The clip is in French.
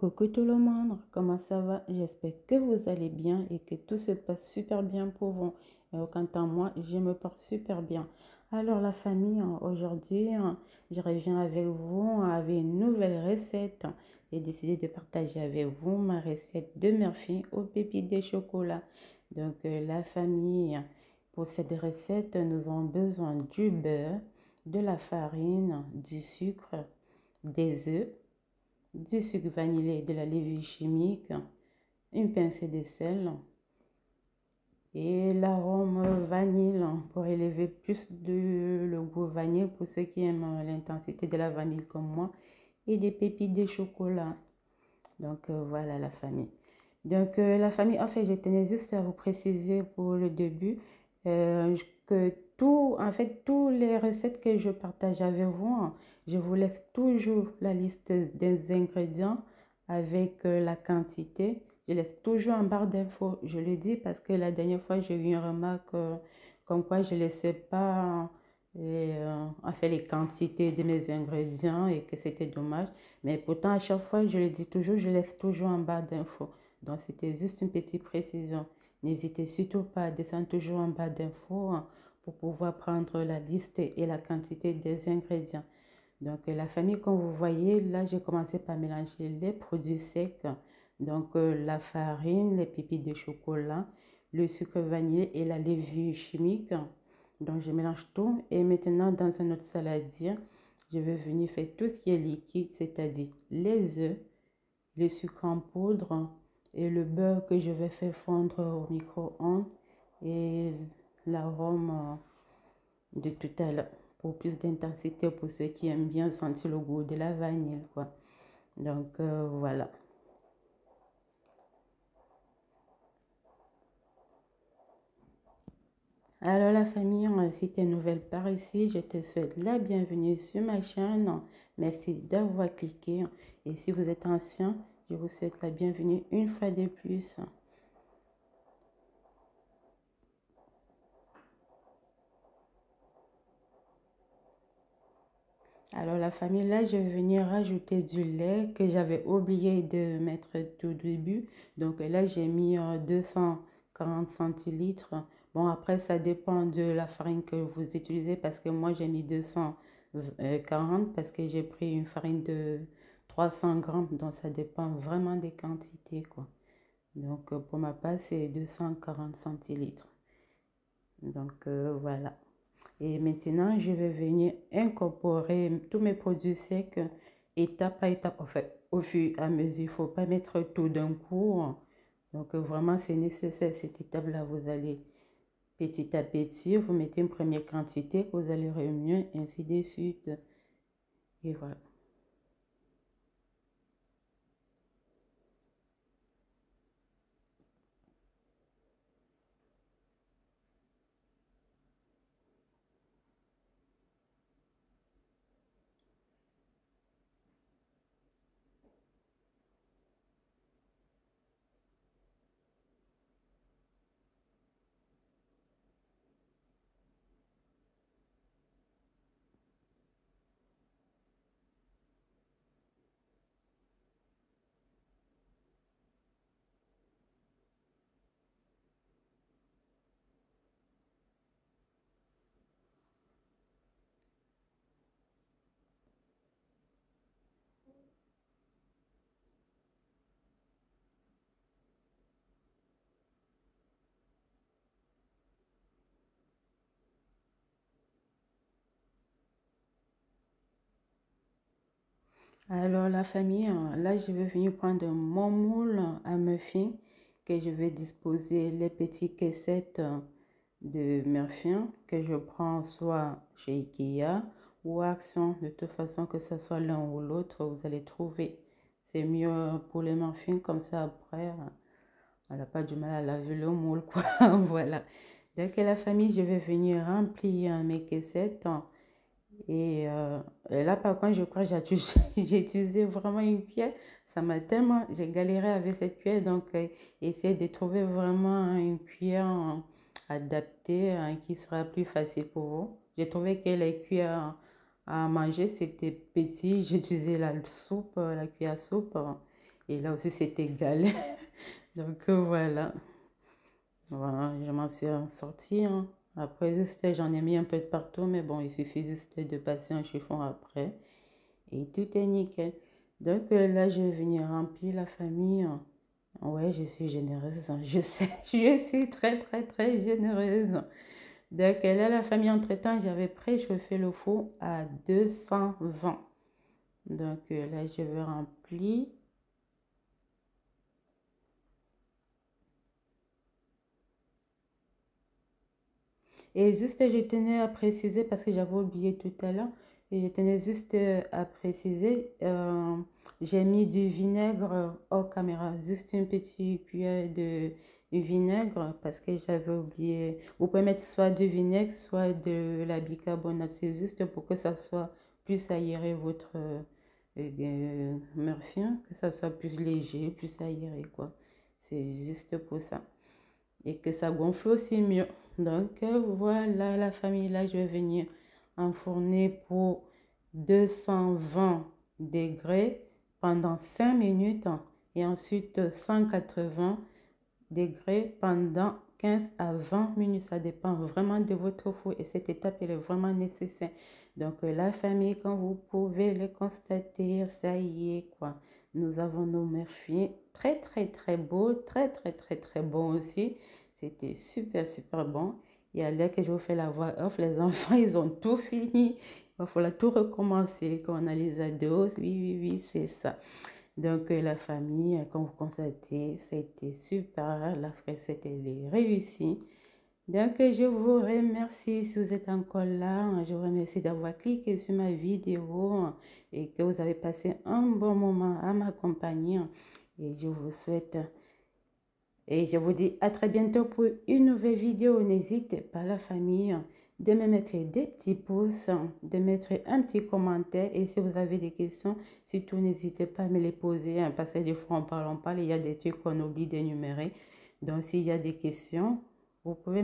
Coucou tout le monde, comment ça va? J'espère que vous allez bien et que tout se passe super bien pour vous. Quant à moi, je me porte super bien. Alors la famille, aujourd'hui, je reviens avec vous avec une nouvelle recette. J'ai décidé de partager avec vous ma recette de Murphy aux pépites de chocolat. Donc la famille, pour cette recette, nous avons besoin du beurre, de la farine, du sucre, des œufs, du sucre vanillé et de la levure chimique, une pincée de sel et l'arôme vanille pour élever plus le goût vanille pour ceux qui aiment l'intensité de la vanille comme moi et des pépites de chocolat. Donc voilà la famille. Donc la famille, en fait, je tenais juste à vous préciser pour le début que en fait, toutes les recettes que je partage avec vous, je vous laisse toujours la liste des ingrédients avec la quantité. Je laisse toujours en barre d'infos. Je le dis parce que la dernière fois, j'ai eu une remarque comme quoi je ne laissais pas en fait, les quantités de mes ingrédients et que c'était dommage. Mais pourtant, à chaque fois, je le dis toujours, je laisse toujours en barre d'infos. Donc, c'était juste une petite précision. N'hésitez surtout pas à descendre toujours en bas d'infos pour pouvoir prendre la liste et la quantité des ingrédients. Donc, la famille, comme vous voyez, là, j'ai commencé par mélanger les produits secs. Donc, la farine, les pépites de chocolat, le sucre vanillé et la levure chimique. Donc, je mélange tout. Et maintenant, dans un autre saladier, je vais venir faire tout ce qui est liquide, c'est-à-dire les œufs, le sucre en poudre et le beurre que je vais faire fondre au micro-ondes et l'arôme de tout à l'heure pour plus d'intensité pour ceux qui aiment bien sentir le goût de la vanille, quoi. Donc, voilà. Alors la famille, si tu es nouvelle par ici, je te souhaite la bienvenue sur ma chaîne. Merci d'avoir cliqué. Et si vous êtes ancien, je vous souhaite la bienvenue une fois de plus. Alors la famille, là, je vais venir rajouter du lait que j'avais oublié de mettre tout au début. Donc là, j'ai mis 240 centilitres. Bon, après, ça dépend de la farine que vous utilisez parce que moi, j'ai mis 240 parce que j'ai pris une farine de 300 grammes. Donc, ça dépend vraiment des quantités, quoi. Donc, pour ma part, c'est 240 centilitres. Donc, voilà. Et maintenant, je vais venir incorporer tous mes produits secs étape par étape. En fait, au fur et à mesure, il ne faut pas mettre tout d'un coup. Donc, vraiment, c'est nécessaire cette étape-là. Vous allez petit à petit, vous mettez une première quantité que vous allez remuer, ainsi de suite. Et voilà. Alors, la famille, là, je vais venir prendre mon moule à muffin que je vais disposer les petits caissettes de muffins que je prends soit chez Ikea ou Action. De toute façon, que ce soit l'un ou l'autre, vous allez trouver. C'est mieux pour les muffins, comme ça après, elle n'a pas du mal à laver le moule, quoi. Voilà. Donc, la famille, je vais venir remplir mes caissettes. Et là, par contre, je crois que j'ai utilisé vraiment une cuillère. Ça m'a tellement... J'ai galéré avec cette cuillère. Donc, essayez de trouver vraiment une cuillère adaptée qui sera plus facile pour vous. J'ai trouvé que les cuillères à manger, c'était petit. J'ai utilisé la soupe, la cuillère à soupe. Et là aussi, c'est égal. Donc, voilà. Voilà, je m'en suis sortie, hein. Après, juste, j'en ai mis un peu de partout, mais bon, il suffit juste de passer un chiffon après. Et tout est nickel. Donc, là, je vais venir remplir la famille, hein. Ouais, je suis généreuse, hein. Je sais, je suis très, très, très généreuse. Donc, là, la famille, entre-temps, j'avais préchauffé le four à 220. Donc, là, je vais remplir. Et juste, je tenais à préciser, parce que j'avais oublié tout à l'heure, et je tenais juste à préciser, j'ai mis du vinaigre hors caméra, juste une petite cuillère de vinaigre, parce que j'avais oublié. Vous pouvez mettre soit du vinaigre, soit de la bicarbonate, c'est juste pour que ça soit plus aéré votre Murphy, hein, que ça soit plus léger, plus aéré, quoi. C'est juste pour ça et que ça gonfle aussi mieux. Donc voilà la famille, là je vais venir enfourner pour 220 degrés pendant 5 minutes et ensuite 180 degrés pendant 15 à 20 minutes. Ça dépend vraiment de votre four et cette étape elle est vraiment nécessaire. Donc la famille, comme vous pouvez le constater, ça y est quoi. Nous avons nos Murphy très très très beaux, très très très très bons aussi. C'était super super bon. Et à l'heure que je vous fais la voix off, les enfants ils ont tout fini. Il va falloir tout recommencer quand on a les ados. Oui oui oui c'est ça. Donc, la famille, comme vous constatez, ça a été super. La fête, elle est réussie. Donc, je vous remercie si vous êtes encore là. Je vous remercie d'avoir cliqué sur ma vidéo et que vous avez passé un bon moment à m'accompagner. Et je vous souhaite et je vous dis à très bientôt pour une nouvelle vidéo. N'hésitez pas, la famille, de me mettre des petits pouces, de mettre un petit commentaire. Et si vous avez des questions, surtout n'hésitez pas à me les poser, hein, parce que des fois on parle, il y a des trucs qu'on oublie d'énumérer. Donc s'il y a des questions, vous pouvez